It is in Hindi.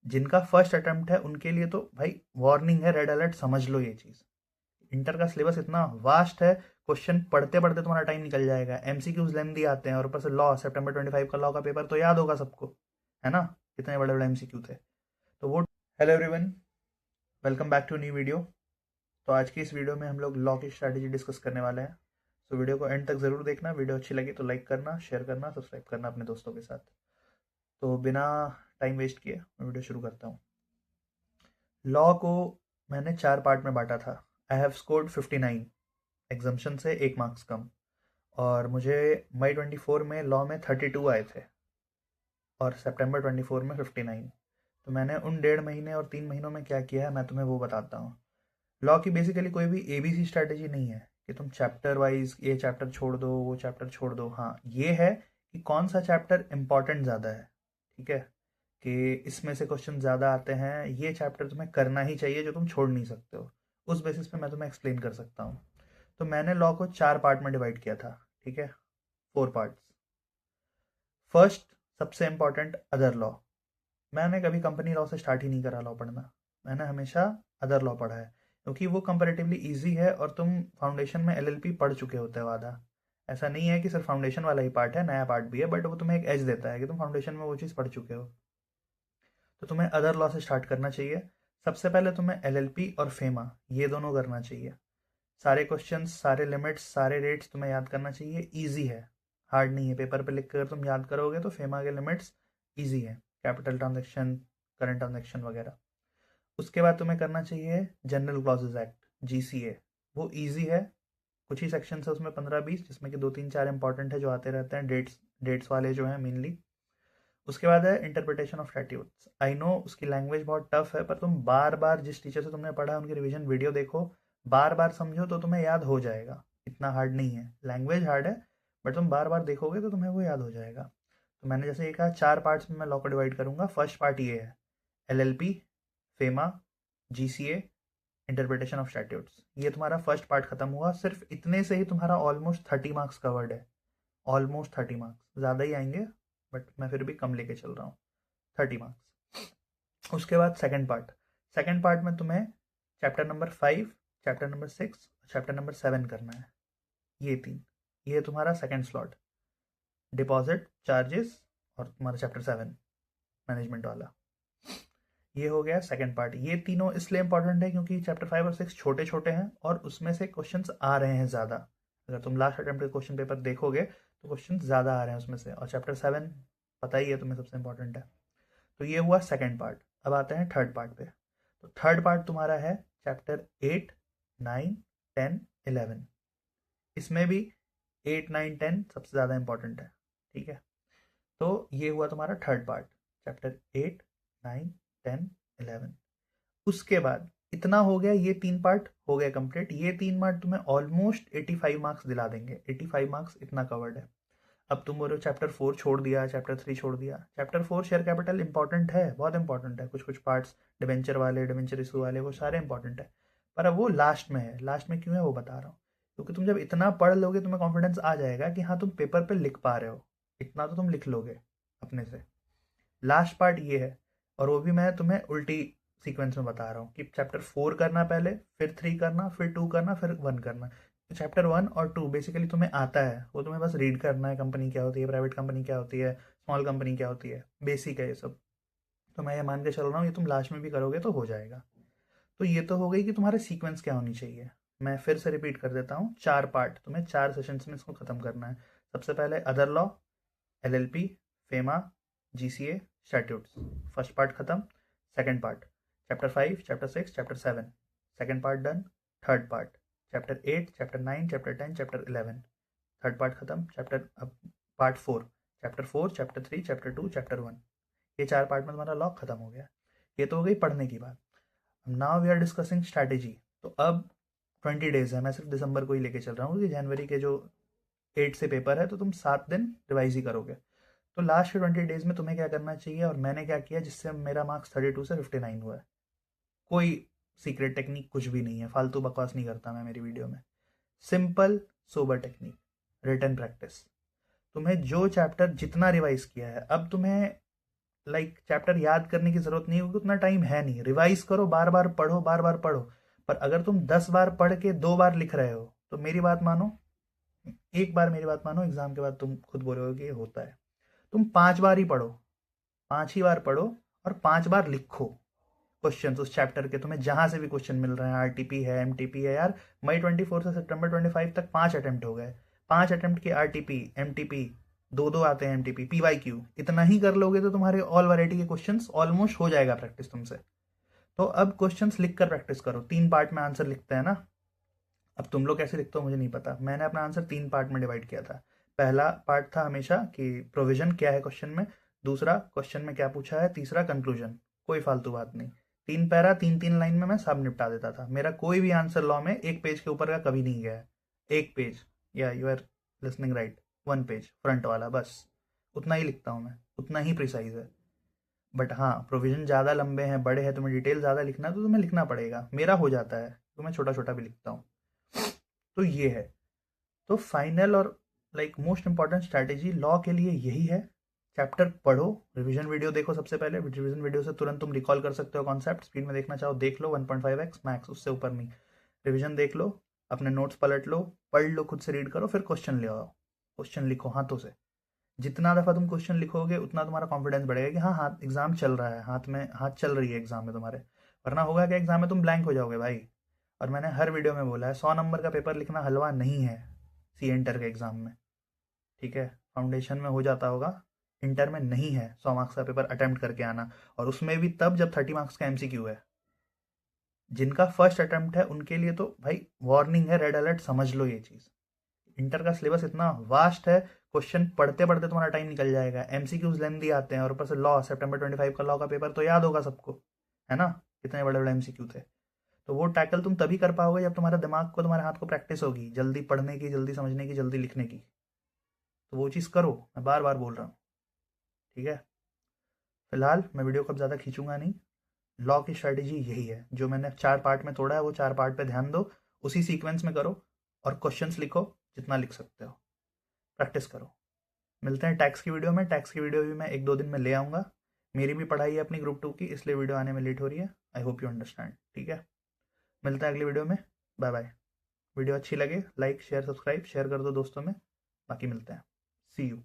जिनका फर्स्ट अटेम्प्ट है उनके लिए तो भाई वार्निंग है, रेड अलर्ट, समझ लो ये चीज़। इंटर का सिलेबस इतना वास्ट है, क्वेश्चन पढ़ते पढ़ते तुम्हारा टाइम निकल जाएगा। एमसीक्यूज लेंथी आते हैं, और ऊपर से लॉ, सितंबर 25 का लॉ का पेपर तो याद होगा सबको, है ना, कितने बड़े बड़े एमसीक्यू थे। तो वो, hello everyone, welcome back to new video. तो आज की इस वीडियो में हम लोग लॉ की स्ट्रैटेजी डिस्कस करने वाले हैं। तो वीडियो को एंड तक ज़रूर देखना। वीडियो अच्छी लगी तो लाइक करना, शेयर करना, सब्सक्राइब करना अपने दोस्तों के साथ। तो बिना टाइम वेस्ट किए मैं वीडियो शुरू करता हूँ। लॉ को मैंने 4 पार्ट में बांटा था। आई हैव स्कोर्ड 59, एग्जाम्शन से 1 मार्क्स कम, और मुझे मई 24 में लॉ में 32 आए थे, और सितंबर 24 में 59। तो मैंने उन 1.5 महीने और 3 महीनों में क्या किया है मैं तुम्हें वो बताता हूँ। लॉ की बेसिकली कोई भी ABC स्ट्रैटेजी नहीं है कि तुम चैप्टर वाइज ये चैप्टर छोड़ दो, वो चैप्टर छोड़ दो। हाँ, ये है कि कौन सा चैप्टर इंपॉर्टेंट ज़्यादा है, ठीक है, कि इसमें से क्वेश्चन ज़्यादा आते हैं, ये चैप्टर तुम्हें करना ही चाहिए जो तुम छोड़ नहीं सकते हो। उस बेसिस पे मैं तुम्हें एक्सप्लेन कर सकता हूँ। तो मैंने लॉ को 4 पार्ट में डिवाइड किया था, ठीक है, 4 पार्ट्स। फर्स्ट, सबसे इंपॉर्टेंट, अदर लॉ। मैंने कभी कंपनी लॉ से स्टार्ट ही नहीं करा लॉ पढ़ना। मैंने हमेशा अदर लॉ पढ़ा है, क्योंकि वो कंपैरेटिवली इजी है, और तुम फाउंडेशन में LLP पढ़ चुके होते हो आधा। ऐसा नहीं है कि सिर्फ फाउंडेशन वाला ही पार्ट है, नया पार्ट भी है, बट वो तुम्हें एक एज देता है कि तुम फाउंडेशन में वो चीज़ पढ़ चुके हो। तो तुम्हें अदर लॉ से स्टार्ट करना चाहिए। सबसे पहले तुम्हें LLP और फेमा, ये दोनों करना चाहिए। सारे क्वेश्चंस, सारे लिमिट्स, सारे रेट्स तुम्हें याद करना चाहिए। ईजी है, हार्ड नहीं है। पेपर पे लिख कर तुम याद करोगे तो फेमा के लिमिट्स ईजी है, कैपिटल ट्रांजेक्शन, करंट ट्रांजेक्शन वगैरह। उसके बाद तुम्हें करना चाहिए जनरल क्लॉजेज एक्ट, GCA। वो ईजी है, कुछ ही सेक्शन है उसमें, 15-20, जिसमें कि 2-3-4 इंपॉर्टेंट है जो आते रहते हैं, डेट्स डेट्स वाले जो हैं मेनली। उसके बाद है interpretation of statutes. I know उसकी लैंग्वेज बहुत टफ है, पर तुम बार बार जिस टीचर से तुमने पढ़ा है उनकी रिवीजन वीडियो देखो, बार बार समझो तो तुम्हें याद हो जाएगा। इतना हार्ड नहीं है, लैंग्वेज हार्ड है, बट तुम बार बार देखोगे तो तुम्हें वो याद हो जाएगा। तो मैंने जैसे ये कहा, 4 पार्ट्स में मैं लॉ को डिवाइड करूंगा। फर्स्ट पार्ट ये है, LLP, FEMA, GCA, interpretation of statutes. ये तुम्हारा फर्स्ट पार्ट खत्म हुआ। सिर्फ इतने से ही तुम्हारा ऑलमोस्ट 30 मार्क्स कवर्ड है। ऑलमोस्ट 30 मार्क्स, ज़्यादा ही आएंगे, बट मैं फिर भी कम लेके चल रहा हूँ, 30 मार्क्स। उसके बाद सेकंड पार्ट में तुम्हें chapter number 5, chapter number 6, chapter number 7 करना है। ये 3, ये तुम्हारा सेकंड स्लॉट, डिपॉजिट, चार्जेस, और तुम्हारा चैप्टर 7 मैनेजमेंट वाला। ये हो गया सेकंड पार्ट। ये तीनों इसलिए इंपॉर्टेंट है क्योंकि चैप्टर 5 और 6 छोटे छोटे हैं, और उसमें से क्वेश्चंस आ रहे हैं ज़्यादा। अगर तुम लास्ट अटेम्प्ट के क्वेश्चन पेपर देखोगे तो क्वेश्चन ज़्यादा आ रहे हैं उसमें से, और चैप्टर 7 पता ही है तुम्हें सबसे इंपॉर्टेंट है। तो ये हुआ सेकंड पार्ट। अब आते हैं थर्ड पार्ट पे। तो थर्ड पार्ट तुम्हारा है चैप्टर 8, 9, 10, 11। इसमें भी 8, 9, 10 सबसे ज़्यादा इंपॉर्टेंट है, ठीक है। तो ये हुआ तुम्हारा थर्ड पार्ट, चैप्टर 8, 9, 10, 11। उसके बाद इतना हो गया, ये 3 पार्ट हो गए कंप्लीट। ये 3 पार्ट तुम्हें ऑलमोस्ट 85 मार्क्स दिला देंगे। 85 मार्क्स इतना कवर्ड है। अब तुम बोलो चैप्टर 4 छोड़ दिया, चैप्टर 3 छोड़ दिया। चैप्टर 4 शेयर कैपिटल इंपॉर्टेंट है, बहुत इंपॉर्टेंट है। कुछ कुछ पार्ट्स, डिवेंचर वाले, डिवेंचर इशू वाले, वो सारे इंपॉर्टेंट है, पर अब वो लास्ट में है। लास्ट में क्यों है वो बता रहा हूँ, क्योंकि तुम जब इतना पढ़ लोगे तुम्हें कॉन्फिडेंस आ जाएगा कि हाँ तुम पेपर पे लिख पा रहे हो। इतना तो तुम लिख लोगे अपने से। लास्ट पार्ट ये है, और वो भी मैं तुम्हें उल्टी सीक्वेंस में बता रहा हूँ कि चैप्टर 4 करना पहले, फिर 3 करना, फिर 2 करना, फिर 1 करना। तो चैप्टर 1 और 2 बेसिकली तुम्हें आता है, वो तुम्हें बस रीड करना है। कंपनी क्या होती है, प्राइवेट कंपनी क्या होती है, स्मॉल कंपनी क्या होती है, बेसिक है ये सब। तो मैं ये मान के चल रहा हूँ ये तुम लास्ट में भी करोगे तो हो जाएगा। तो ये तो हो गई कि तुम्हारे सीक्वेंस क्या होनी चाहिए। मैं फिर से रिपीट कर देता हूँ, 4 पार्ट तुम्हें 4 सेशंस में इसको खत्म करना है। सबसे पहले other law, LLP, FEMA, GCA, statutes, first part खत्म। Second part, chapter 5, chapter 6, chapter 7, second part done. Third part, chapter 8, chapter 9, chapter 10, chapter 11, third part खत्म। चैप्टर, अब part 4, chapter 4, chapter 3, chapter 2, chapter 1। ये 4 पार्ट में तुम्हारा लॉ खत्म हो गया। ये तो हो गई पढ़ने की बात। Now we are discussing strategy. तो अब 20 डेज है, मैं सिर्फ दिसंबर को ही लेके चल रहा हूँ क्योंकि जनवरी के जो 8 से पेपर है, तो तुम 7 दिन रिवाइज ही करोगे। तो लास्ट के 20 डेज में तुम्हें क्या करना चाहिए, और मैंने क्या किया जिससे मेरा मार्क्स 32 से 59 हुआ है। कोई सीक्रेट टेक्निक कुछ भी नहीं है, फालतू बकवास नहीं करता मैं मेरी वीडियो में। Simple sober technique, written practice. तुम्हें जो चैप्टर जितना रिवाइज किया है, अब तुम्हें लाइक चैप्टर याद करने की जरूरत नहीं है क्योंकि उतना टाइम है नहीं। रिवाइज करो, बार बार पढ़ो, बार बार पढ़ो। पर अगर तुम 10 बार पढ़ के 2 बार लिख रहे हो तो मेरी बात मानो, एक बार मेरी बात मानो, एग्जाम के बाद तुम खुद बोलोगे कि ये होता है। तुम 5 बार ही पढ़ो, 5 ही बार पढ़ो और 5 बार लिखो क्वेश्चन उस चैप्टर के। तुम्हें जहां से भी क्वेश्चन मिल रहे हैं, आरटीपी है, एमटीपी है, यार मई 24 से सितंबर 25 तक 5 अटेम्प्ट हो गए। 5 अटेम्प्ट की आरटीपी एमटीपी, दो आते हैं एमटीपी, पीवाईक्यू, इतना ही कर लोगे तो तुम्हारे ऑल वैरायटी के क्वेश्चंस ऑलमोस्ट हो जाएगा प्रैक्टिस तुमसे। तो अब क्वेश्चंस लिख कर प्रैक्टिस करो। 3 पार्ट में आंसर लिखते हैं ना। अब तुम लोग कैसे लिखते हो मुझे नहीं पता। मैंने अपना आंसर 3 पार्ट में डिवाइड किया था। पहला पार्ट था हमेशा कि प्रोविजन क्या है क्वेश्चन में, दूसरा क्वेश्चन में क्या पूछा है, तीसरा कंक्लूजन। कोई फालतू बात नहीं। 3 पैरा 3 3 लाइन में मैं सब निपटा देता था। मेरा कोई भी आंसर लॉ में 1 पेज के ऊपर का कभी नहीं गया है। 1 पेज, या you are listening right, 1 page front वाला, बस उतना ही लिखता हूँ मैं, उतना ही प्रिसाइज है। बट हाँ, प्रोविजन ज़्यादा लंबे हैं, बड़े हैं, तुम्हें डिटेल ज़्यादा लिखना है तो तुम्हें लिखना पड़ेगा। मेरा हो जाता है तो मैं छोटा छोटा भी लिखता हूँ। तो ये है। तो फाइनल और like most important strategy law के लिए यही है। चैप्टर पढ़ो, रिवीजन वीडियो देखो सबसे पहले। रिवीजन वीडियो से तुरंत तुम रिकॉल कर सकते हो कॉन्सेप्ट। स्पीड में देखना चाहो देख लो, 1.5x मैक्स, उससे ऊपर नहीं। रिवीजन देख लो, अपने नोट्स पलट लो, पढ़ लो, खुद से रीड करो, फिर क्वेश्चन ले आओ, क्वेश्चन लिखो हाथों से। जितना दफ़ा तुम क्वेश्चन लिखोगे उतना तुम्हारा कॉन्फिडेंस बढ़ेगा कि हाँ, हाथ एग्जाम चल रहा है, हाथ में हाथ चल रही है एग्जाम में तुम्हारे। वरना होगा कि एग्जाम में तुम ब्लैंक हो जाओगे भाई। और मैंने हर वीडियो में बोला है, 100 नंबर का पेपर लिखना हलवा नहीं है सी इंटर के एग्जाम में। ठीक है, फाउंडेशन में हो जाता होगा, इंटर में नहीं है 100 मार्क्स का पेपर अटेम्प्ट करके आना। और उसमें भी तब जब 30 मार्क्स का एमसीक्यू है। जिनका फर्स्ट अटेम्प्ट है उनके लिए तो भाई वार्निंग है, रेड अलर्ट, समझ लो ये चीज़। इंटर का सिलेबस इतना वास्ट है, क्वेश्चन पढ़ते पढ़ते तुम्हारा टाइम निकल जाएगा। एमसीक्यूज लेंथी आते हैं और ऊपर से लॉ, सितंबर 25 का लॉ का पेपर तो याद होगा सबको, है ना, कितने बड़े बड़े एमसीक्यू थे। तो वो टैकल तुम तभी कर पाओगे जब तुम्हारे दिमाग को, तुम्हारे हाथ को प्रैक्टिस होगी जल्दी पढ़ने की, जल्दी समझने की, जल्दी लिखने की। तो वो चीज़ करो, मैं बार बार बोल रहा हूँ। ठीक है, फिलहाल मैं वीडियो को अब ज़्यादा खींचूंगा नहीं। लॉ की स्ट्रैटेजी यही है, जो मैंने 4 पार्ट में तोड़ा है वो 4 पार्ट पे ध्यान दो, उसी सीक्वेंस में करो और क्वेश्चंस लिखो जितना लिख सकते हो, प्रैक्टिस करो। मिलते हैं टैक्स की वीडियो में। टैक्स की वीडियो भी मैं 1-2 दिन में ले आऊँगा। मेरी भी पढ़ाई है अपनी ग्रुप 2 की, इसलिए वीडियो आने में लेट हो रही है। I hope you understand. ठीक है, मिलते हैं अगली वीडियो में। Bye bye. वीडियो अच्छी लगे लाइक शेयर सब्सक्राइब शेयर कर दो दोस्तों में। बाकी मिलते हैं, सी यू।